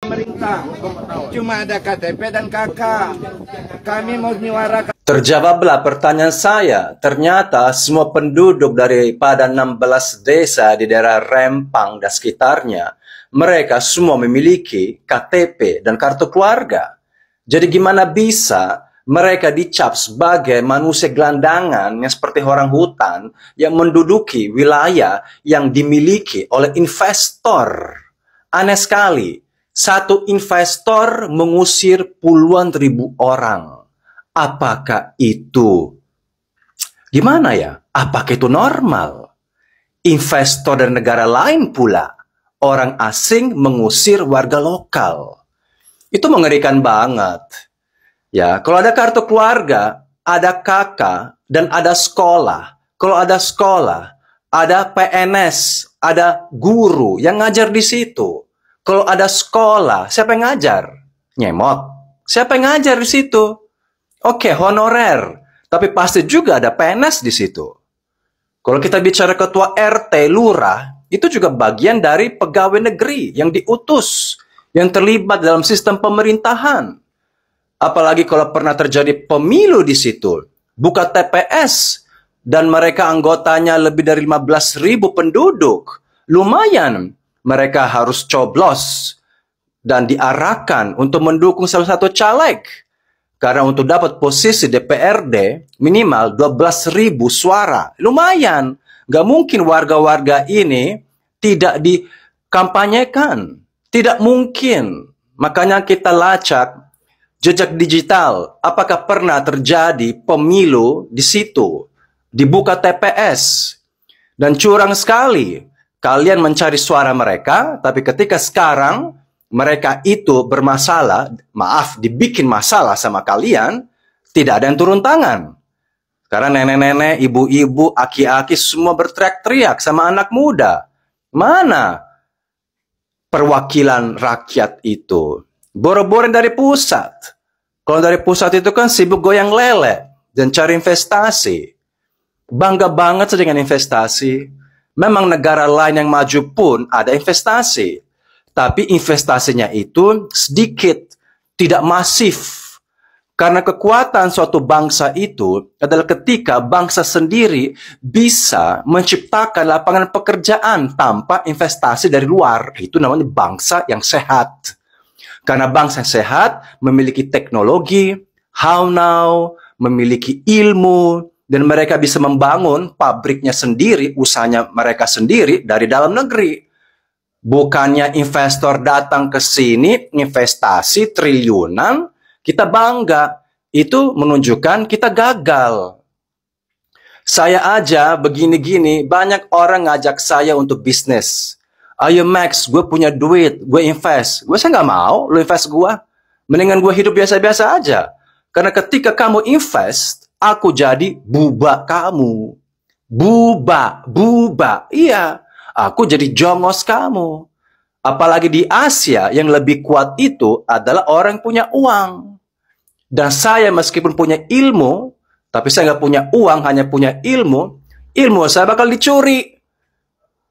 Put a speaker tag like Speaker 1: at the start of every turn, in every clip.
Speaker 1: Pemerintah cuma ada KTP dan KK. Kami mau menyuarakan.
Speaker 2: Terjawablah pertanyaan saya. Ternyata semua penduduk daripada 16 desa di daerah Rempang dan sekitarnya, mereka semua memiliki KTP dan kartu keluarga. Jadi gimana bisa mereka dicap sebagai manusia gelandangan yang seperti orang hutan yang menduduki wilayah yang dimiliki oleh investor? Aneh sekali. Satu investor mengusir puluhan ribu orang. Apakah itu gimana ya? Apakah itu normal? Investor dari negara lain pula, orang asing mengusir warga lokal. Itu mengerikan banget. Ya, kalau ada kartu keluarga, ada kakak dan ada sekolah. Kalau ada sekolah, ada PNS, ada guru yang ngajar di situ. Kalau ada sekolah, siapa yang ngajar? Nyemot. Siapa yang ngajar di situ? Oke, honorer. Tapi pasti juga ada PNS di situ. Kalau kita bicara ketua RT, lurah, itu juga bagian dari pegawai negeri yang diutus, yang terlibat dalam sistem pemerintahan. Apalagi kalau pernah terjadi pemilu di situ, buka TPS, dan mereka anggotanya lebih dari 15.000 penduduk. Lumayan. Mereka harus coblos dan diarahkan untuk mendukung salah satu caleg. Karena untuk dapat posisi DPRD minimal 12.000 suara. Lumayan. Gak mungkin warga-warga ini tidak dikampanyekan. Tidak mungkin. Makanya kita lacak jejak digital. Apakah pernah terjadi pemilu di situ? Dibuka TPS. Dan curang sekali. Kalian mencari suara mereka, tapi ketika sekarang mereka itu bermasalah, maaf, dibikin masalah sama kalian, tidak ada yang turun tangan. Karena nenek-nenek, ibu-ibu, aki-aki semua berteriak-teriak sama anak muda. Mana perwakilan rakyat itu? Boro-boro dari pusat. Kalau dari pusat itu kan sibuk goyang lele dan cari investasi. Bangga banget dengan investasi. Memang negara lain yang maju pun ada investasi. Tapi investasinya itu sedikit, tidak masif. Karena kekuatan suatu bangsa itu adalah ketika bangsa sendiri bisa menciptakan lapangan pekerjaan tanpa investasi dari luar. Itu namanya bangsa yang sehat. Karena bangsa yang sehat memiliki teknologi, how-now, memiliki ilmu, dan mereka bisa membangun pabriknya sendiri, usahanya mereka sendiri dari dalam negeri. Bukannya investor datang ke sini, investasi triliunan, kita bangga. Itu menunjukkan kita gagal. Saya aja begini-gini, banyak orang ngajak saya untuk bisnis. Ayo Max, gue punya duit, gue invest. Saya nggak mau, lu invest gue. Mendingan gue hidup biasa-biasa aja. Karena ketika kamu invest, aku jadi buba kamu. Buba. Iya, aku jadi jongos kamu. Apalagi di Asia, yang lebih kuat itu adalah orang yang punya uang. Dan saya meskipun punya ilmu, tapi saya nggak punya uang, hanya punya ilmu saya bakal dicuri.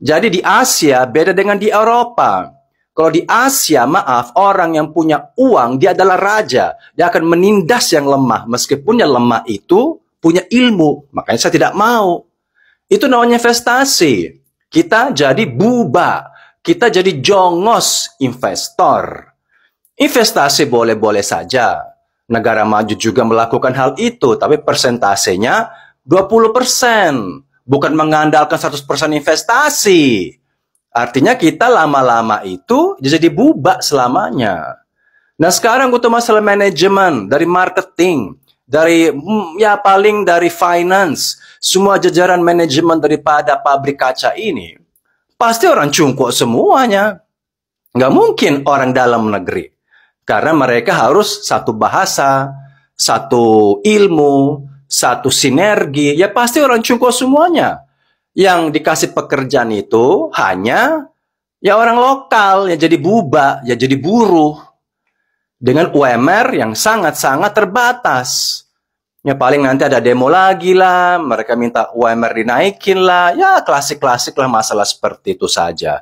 Speaker 2: Jadi di Asia beda dengan di Eropa. Kalau di Asia, maaf, orang yang punya uang, dia adalah raja. Dia akan menindas yang lemah. Meskipun yang lemah itu punya ilmu. Makanya saya tidak mau. Itu namanya investasi. Kita jadi buba. Kita jadi jongos investor. Investasi boleh-boleh saja. Negara maju juga melakukan hal itu. Tapi persentasenya 20%. Bukan mengandalkan 100% investasi. Artinya kita lama-lama itu jadi buba selamanya. Nah sekarang untuk masalah manajemen, dari marketing, dari paling dari finance, semua jajaran manajemen daripada pabrik kaca ini, pasti orang cungkuk semuanya. Nggak mungkin orang dalam negeri. Karena mereka harus satu bahasa, satu ilmu, satu sinergi, ya pasti orang cungkuk semuanya. Yang dikasih pekerjaan itu hanya ya orang lokal, yang jadi buba, ya jadi buruh. Dengan UMR yang sangat-sangat terbatas. Ya paling nanti ada demo lagi lah, mereka minta UMR dinaikin lah, ya klasik-klasik lah masalah seperti itu saja.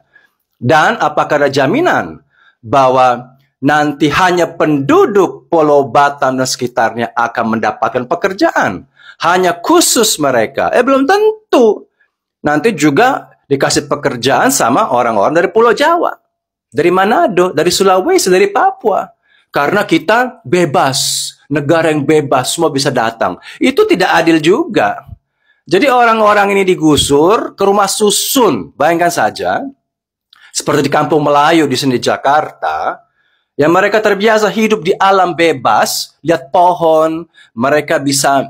Speaker 2: Dan apakah ada jaminan bahwa nanti hanya penduduk Pulau Batam dan sekitarnya akan mendapatkan pekerjaan. Hanya khusus mereka. Belum tentu. Nanti juga dikasih pekerjaan sama orang-orang dari Pulau Jawa. Dari Manado, dari Sulawesi, dari Papua. Karena kita bebas. Negara yang bebas, semua bisa datang. Itu tidak adil juga. Jadi orang-orang ini digusur ke rumah susun. Bayangkan saja. Seperti di Kampung Melayu di sini di Jakarta. Yang mereka terbiasa hidup di alam bebas. Lihat pohon. Mereka bisa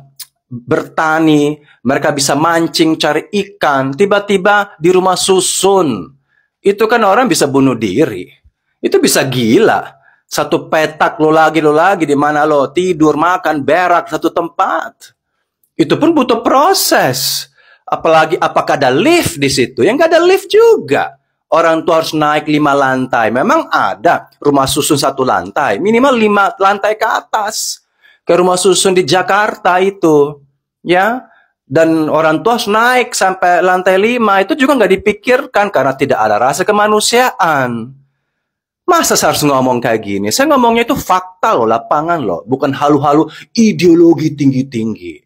Speaker 2: bertani, mereka bisa mancing, cari ikan, tiba-tiba di rumah susun. Itu kan orang bisa bunuh diri. Itu bisa gila. Satu petak lo lagi di mana lo tidur, makan, berak satu tempat. Itu pun butuh proses. Apalagi apakah ada lift di situ? Yang nggak ada lift juga. Orang tua harus naik 5 lantai. Memang ada rumah susun 1 lantai, minimal 5 lantai ke atas. Ke rumah susun di Jakarta itu, ya, dan orang tua harus naik sampai lantai 5, itu juga nggak dipikirkan karena tidak ada rasa kemanusiaan. Masa saya harus ngomong kayak gini? Saya ngomongnya itu fakta loh, lapangan loh, bukan halu-halu ideologi tinggi-tinggi.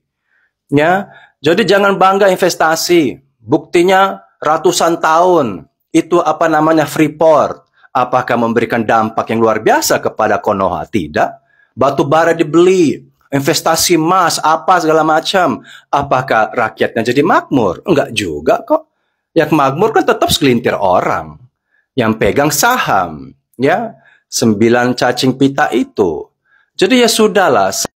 Speaker 2: Ya, jadi jangan bangga investasi. Buktinya ratusan tahun itu Freeport. Apakah memberikan dampak yang luar biasa kepada Konoha? Tidak. Batu bara dibeli, investasi emas, apa segala macam. Apakah rakyatnya jadi makmur? Enggak juga kok. Yang makmur kan tetap segelintir orang yang pegang saham, ya, 9 cacing pita itu. Jadi ya sudahlah.